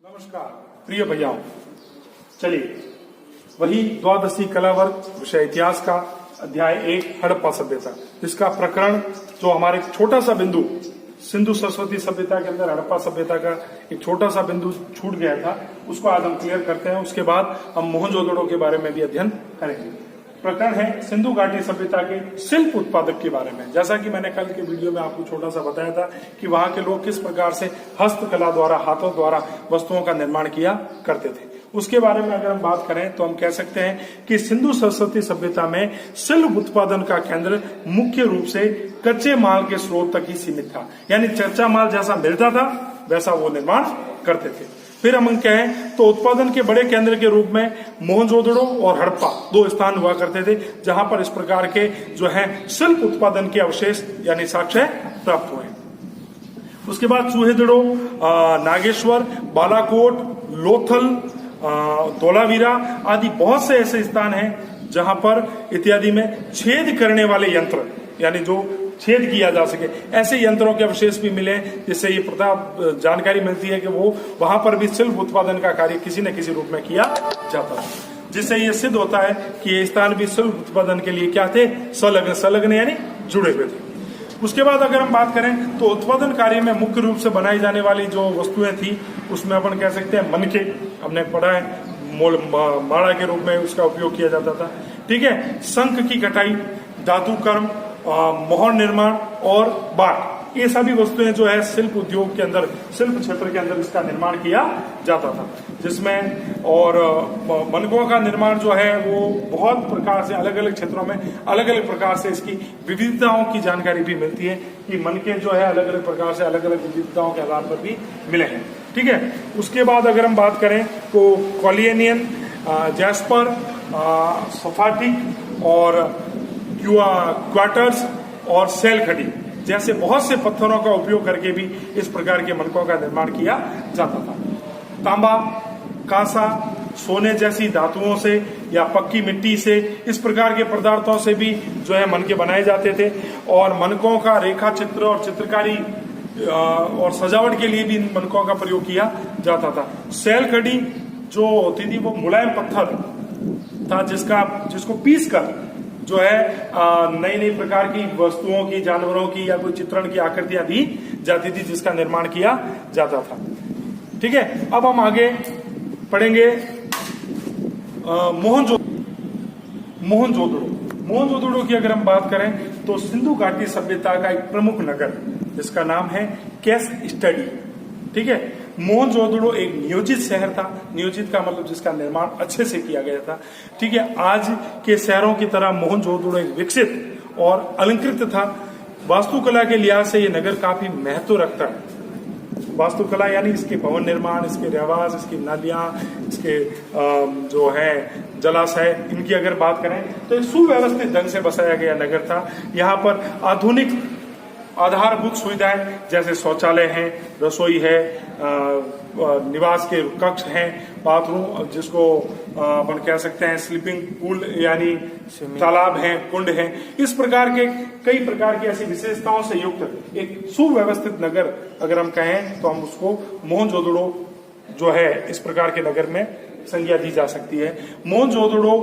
नमस्कार प्रिय भैयाओं, चलिए वही द्वादशी कला वर्ग विषय इतिहास का अध्याय 1 हड़प्पा सभ्यता, जिसका प्रकरण जो हमारे छोटा सा बिंदु सिंधु सरस्वती सभ्यता के अंदर हड़प्पा सभ्यता का एक छोटा सा बिंदु छूट गया था, उसको आज हम क्लियर करते हैं। उसके बाद हम मोहनजोदड़ो के बारे में भी अध्ययन करेंगे। प्रकरण है सिंधु घाटी सभ्यता के शिल्प उत्पादक के बारे में। जैसा कि मैंने कल के वीडियो में आपको छोटा सा बताया था कि वहां के लोग किस प्रकार से हस्तकला द्वारा, हाथों द्वारा वस्तुओं का निर्माण किया करते थे, उसके बारे में अगर हम बात करें तो हम कह सकते हैं कि सिंधु सरस्वती सभ्यता में शिल्प उत्पादन का केंद्र मुख्य रूप से कच्चे माल के स्रोत तक ही सीमित था। यानी कच्चा माल जैसा मिलता था वैसा वो निर्माण करते थे। फिर हम कहें तो उत्पादन के बड़े केंद्र के रूप में मोहनजोदड़ो और हड़प्पा दो स्थान हुआ करते थे, जहां पर इस प्रकार के जो है शिल्प उत्पादन के अवशेष यानी साक्ष्य प्राप्त हुए। उसके बाद चूहेदड़ो, नागेश्वर, बालाकोट, लोथल, धोलावीरा आदि बहुत से ऐसे स्थान हैं जहां पर इत्यादि में छेद करने वाले यंत्र, यानी जो छेद किया जा सके, ऐसे यंत्रों के अवशेष भी मिले, जिससे ये जानकारी मिलती है कि वो वहां पर भी शिल्प उत्पादन का कार्य किसी न किसी रूप में किया जाता था, जिससे ये सिद्ध होता है कि ये स्थान भी शिल्प उत्पादन के लिए क्या थे, संलग्न यानी जुड़े हुए थे। उसके बाद अगर हम बात करें तो उत्पादन कार्य में मुख्य रूप से बनाई जाने वाली जो वस्तुएं थी उसमें अपन कह सकते हैं मनके, हमने पढ़ा है माड़ा के रूप में उसका उपयोग किया जाता था। ठीक है, शंख की कटाई, धातु कर्म, मोहर निर्माण और बाट, ये सभी वस्तुएं जो है शिल्प उद्योग के अंदर, शिल्प क्षेत्र के अंदर इसका निर्माण किया जाता था, जिसमें और मनकों का निर्माण जो है वो बहुत प्रकार से अलग अलग क्षेत्रों में अलग अलग प्रकार से इसकी विविधताओं की जानकारी भी मिलती है कि मनके जो है अलग अलग प्रकार से अलग अलग विविधताओं के आधार पर भी मिले हैं। ठीक है, उसके बाद अगर हम बात करें तो कॉलियनियन, जैस्पर, सफाटिक और क्वार्टर्स और सेल खड़ी जैसे बहुत से पत्थरों का उपयोग करके भी इस प्रकार के मनकों का निर्माण किया जाता था। तांबा, कांसा, सोने जैसी धातुओं से या पक्की मिट्टी से, इस प्रकार के पदार्थों से भी जो है मनके बनाए जाते थे, और मनकों का रेखा चित्र और चित्रकारी और सजावट के लिए भी इन मनकों का प्रयोग किया जाता था। सेल खड़ी जो होती थी वो मुलायम पत्थर था जिसको पीस कर जो है नई नई प्रकार की वस्तुओं की, जानवरों की या कोई चित्रण की आकृतियां दी जाती थी, जिसका निर्माण किया जाता था। ठीक है, अब हम आगे पढ़ेंगे मोहनजोदड़ो की अगर हम बात करें तो सिंधु घाटी सभ्यता का एक प्रमुख नगर जिसका नाम है केस स्टडी। ठीक है, मोहनजोदड़ो एक नियोजित शहर था। नियोजित का मतलब जिसका निर्माण अच्छे से किया गया था। ठीक है, आज के शहरों की तरह मोहनजोदड़ो एक विकसित और अलंकृत था। वास्तुकला के लिहाज से ये नगर काफी महत्व रखता है। वास्तुकला यानी इसके भवन निर्माण, इसके रहवास, इसकी नालियां, इसके जो है जलाशय, इनकी अगर बात करें तो एक सुव्यवस्थित ढंग से बसाया गया नगर था। यहाँ पर आधुनिक आधारभूत सुविधाएं जैसे शौचालय है, रसोई है, निवास के कक्ष हैं, बाथरूम जिसको अपन कह सकते हैं स्लीपिंग पूल यानी तालाब है, कुंड है, इस प्रकार के कई प्रकार की ऐसी विशेषताओं से युक्त एक सुव्यवस्थित नगर अगर हम कहें तो हम उसको मोहनजोदड़ो जो है इस प्रकार के नगर में संज्ञा दी जा सकती है। मोहनजोदड़ो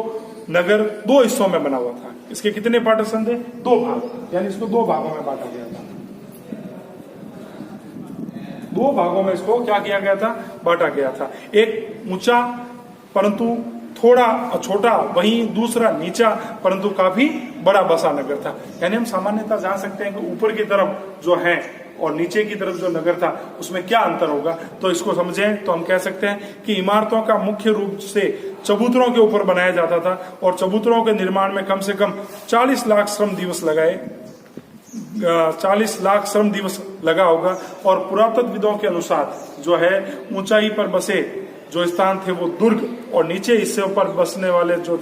नगर दो हिस्सों में बना हुआ था। इसके कितने पार्टीशन थे? 2 भाग, यानी इसको 2 भागों में बांटा गया था। 2 भागों में इसको क्या किया गया था? बांटा गया था। एक ऊंचा परंतु थोड़ा छोटा, वहीं दूसरा नीचा परंतु काफी बड़ा बसा नगर था। यानी हम सामान्यतः जान सकते हैं कि ऊपर की तरफ जो है और नीचे की तरफ जो नगर था उसमें क्या अंतर होगा। तो इसको समझें तो हम कह सकते हैं कि इमारतों का मुख्य रूप से चबूतरों के ऊपर बनाया जाता था, और चबूतरों के निर्माण में कम से कम 40 लाख श्रम दिवस लगाए 40 लाख श्रम दिवस लगा होगा। और पुरातत्वविदों के अनुसार जो है ऊंचाई पर बसे जो स्थान थे वो दुर्ग, और नीचे हिस्से पर बसने वाले जो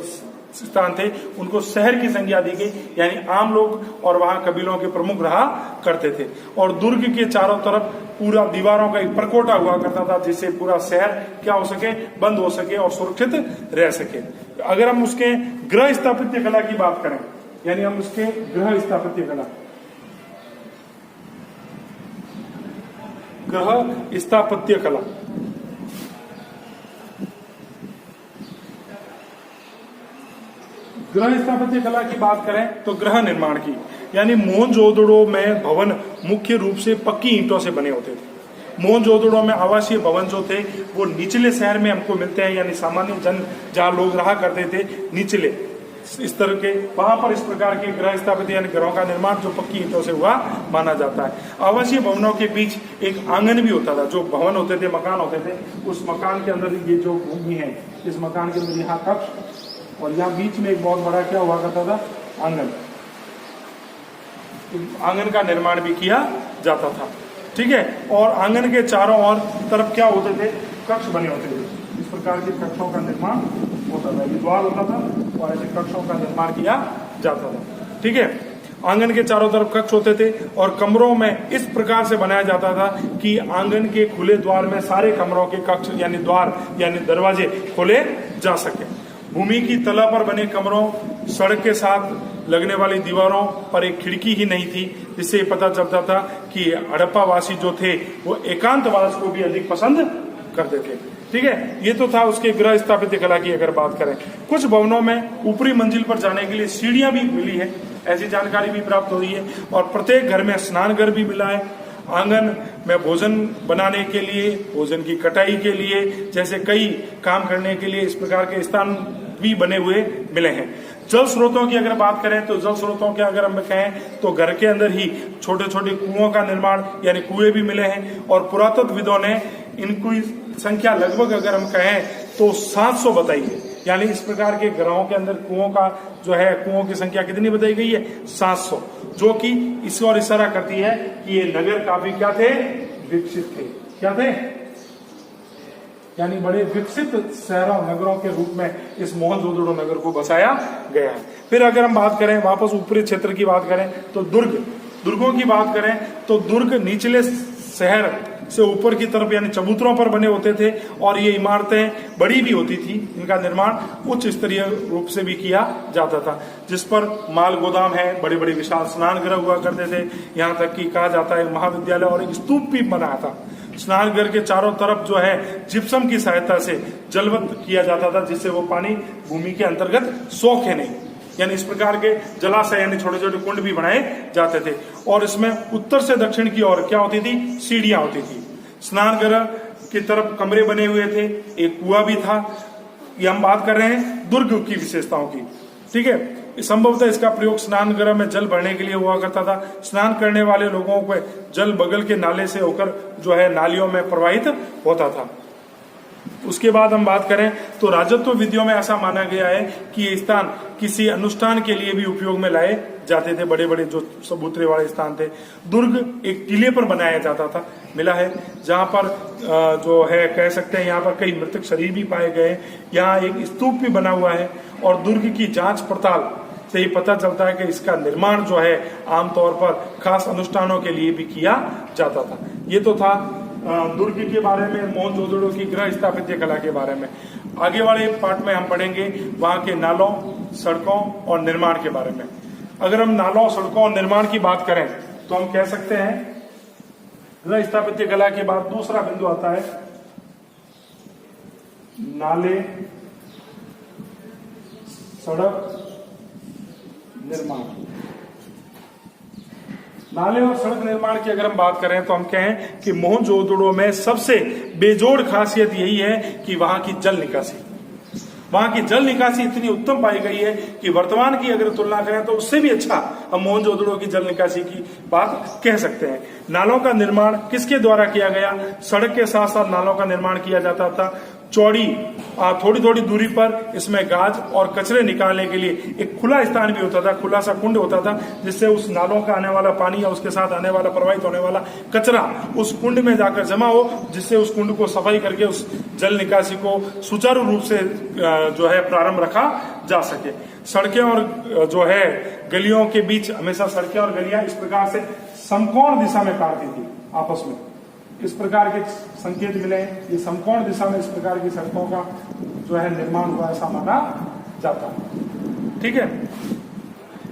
स्थान थे उनको शहर की संज्ञा दी गई, यानी आम लोग और वहां कबीलों के प्रमुख रहा करते थे। और दुर्ग के चारों तरफ पूरा दीवारों का एक परकोटा हुआ करता था, जिससे पूरा शहर क्या हो सके, बंद हो सके और सुरक्षित रह सके। अगर हम उसके गृह स्थापत्य कला की बात करें, यानी हम उसके गृह स्थापत्य कला ग्रह स्थापत्य कला गृह स्थापत्य कला की बात करें तो गृह निर्माण की, यानी मोहनजोदड़ो में भवन मुख्य रूप से पक्की ईंटों से बने होते थे। मोहनजोदड़ो में आवासीय भवन जो थे वो निचले शहर में हमको मिलते हैं, यानी सामान्य जन जहाँ लोग रहा करते थे निचले इस तरह के, वहां पर इस प्रकार के गृह स्थापित यानी घरों का निर्माण जो पक्की ईंटों से हुआ माना जाता है। आवासीय भवनों के बीच एक आंगन भी होता था, जो भवन होते थे, मकान होते थे, उस मकान के अंदर ये जो भूमि है, इस मकान के अंदर यहाँ कक्ष और यहाँ बीच में एक बहुत बड़ा क्या हुआ करता था, आंगन। आंगन का निर्माण भी किया जाता था, ठीक है। और आंगन के चारों ओर तरफ क्या होते थे, कक्ष बने होते थे। इस प्रकार के कक्षों का निर्माण होता था, ये द्वार होता था और ऐसे कक्षों का निर्माण किया जाता था, ठीक है। आंगन के चारों तरफ कक्ष होते थे और कमरों में इस प्रकार से बनाया जाता था कि आंगन के खुले द्वार में सारे कमरों के कक्ष यानी द्वार यानी दरवाजे खोले जा सके। भूमि की तला पर बने कमरों, सड़क के साथ लगने वाली दीवारों पर एक खिड़की ही नहीं थी, जिससे पता चलता था कि हड़प्पा वासी जो थे वो एकांतवास को भी अधिक पसंद करते थे, ठीक है। ये तो था उसके गृह स्थापत्य कला की अगर बात करें। कुछ भवनों में ऊपरी मंजिल पर जाने के लिए सीढ़ियां भी मिली है, ऐसी जानकारी भी प्राप्त हुई है। और प्रत्येक घर में स्नान घर भी मिला है। आंगन में भोजन बनाने के लिए, भोजन की कटाई के लिए, जैसे कई काम करने के लिए इस प्रकार के स्थान भी बने हुए मिले हैं। जल स्रोतों की अगर बात करें तो जल स्रोतों के अगर हम कहें तो घर के अंदर ही छोटे छोटे कुओं का निर्माण यानी कुएं भी मिले हैं। और पुरातत्वविदों ने इनकी संख्या लगभग अगर हम कहें तो 700 बताई है, यानी इस प्रकार के घरों के अंदर कुओं का जो है, कुओं की संख्या कितनी बताई गई है, 700, जो कि इस और इशारा करती है कि ये नगर काफी क्या थे, विकसित थे। क्या थे, यानी बड़े विकसित शहरों नगरों के रूप में इस मोहनजोदड़ो नगर को बसाया गया है। फिर अगर हम बात करें वापस ऊपरी क्षेत्र की बात करें तो दुर्गों की बात करें तो दुर्ग निचले शहर से ऊपर की तरफ यानी चबूतरों पर बने होते थे और ये इमारतें बड़ी भी होती थी। इनका निर्माण उच्च स्तरीय रूप से भी किया जाता था, जिस पर माल गोदाम है, बड़े बड़े विशाल स्नान गृह हुआ करते थे। यहाँ तक कि कहा जाता है महाविद्यालय और एक स्तूप भी बना था। स्नान घर के चारों तरफ जो है जिप्सम की सहायता से जलवत किया जाता था, जिससे वो पानी भूमि के अंतर्गत सोखे नहीं, यानी इस प्रकार के जलाशय यानी छोटे छोटे कुंड भी बनाए जाते थे। और इसमें उत्तर से दक्षिण की ओर क्या होती थी, सीढ़ियां होती थी। स्नान घर की तरफ कमरे बने हुए थे, एक कुआं भी था। ये हम बात कर रहे हैं दुर्ग की विशेषताओं की, ठीक है। संभवतः इसका प्रयोग स्नान गृह में जल भरने के लिए हुआ करता था। स्नान करने वाले लोगों को जल बगल के नाले से होकर जो है नालियों में प्रवाहित होता था। उसके बाद हम बात करें तो राजत्व विधियों में ऐसा माना गया है कि ये स्थान किसी अनुष्ठान के लिए भी उपयोग में लाए जाते थे। बड़े बड़े जो चबूतरे वाले स्थान थे। दुर्ग एक टीले पर बनाया जाता था, मिला है, जहां पर जो है कह सकते हैं यहाँ पर कई मृतक शरीर भी पाए गए। यहाँ एक स्तूप भी बना हुआ है और दुर्ग की जांच पड़ताल से ही पता चलता है कि इसका निर्माण जो है आमतौर पर खास अनुष्ठानों के लिए भी किया जाता था। ये तो था दुर्ग के बारे में, मोहनजोदड़ो की गृह स्थापत्य कला के बारे में। आगे वाले पार्ट में हम पढ़ेंगे वहां के नालों, सड़कों और निर्माण के बारे में। अगर हम नालों, सड़कों और निर्माण की बात करें तो हम कह सकते हैं गृह स्थापत्य कला के बाद दूसरा बिंदु आता है नाले, सड़क, निर्माण। नाले और सड़क निर्माण की अगर हम बात करें तो हम कहें कि मोहनजोदड़ो में सबसे बेजोड़ खासियत यही है कि वहां की जल निकासी, वहां की जल निकासी इतनी उत्तम पाई गई है कि वर्तमान की अगर तुलना करें तो उससे भी अच्छा हम मोहनजोदड़ो की जल निकासी की बात कह सकते हैं। नालों का निर्माण किसके द्वारा किया गया? सड़क के साथ साथ नालों का निर्माण किया जाता था। चौड़ी थोड़ी थोड़ी दूरी पर इसमें गाज और कचरे निकालने के लिए एक खुला स्थान भी होता था, खुला सा कुंड होता था, जिससे उस नालों का आने वाला पानी या उसके साथ आने वाला प्रवाहित होने वाला कचरा उस कुंड में जाकर जमा हो, जिससे उस कुंड को सफाई करके उस जल निकासी को सुचारू रूप से जो है प्रारंभ रखा जा सके। सड़कें और जो है गलियों के बीच हमेशा सड़कें और गलियां इस प्रकार से समकोण दिशा में काटती थी आपस में। इस प्रकार के संकेत मिले, ये समकोण दिशा में इस प्रकार की सड़कों का जो है निर्माण हुआ ऐसा माना जाता है, ठीक है।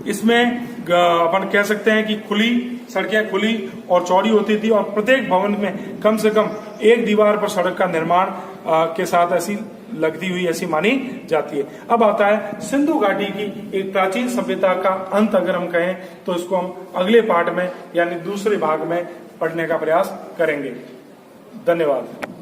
इसमें अपन कह सकते हैं कि खुली सड़कें खुली और चौड़ी होती थी और प्रत्येक भवन में कम से कम एक दीवार पर सड़क का निर्माण के साथ ऐसी लगती हुई ऐसी मानी जाती है। अब आता है सिंधु घाटी की एक प्राचीन सभ्यता का अंत, अगर हम कहें तो इसको हम अगले पार्ट में यानी दूसरे भाग में पढ़ने का प्रयास करेंगे। धन्यवाद।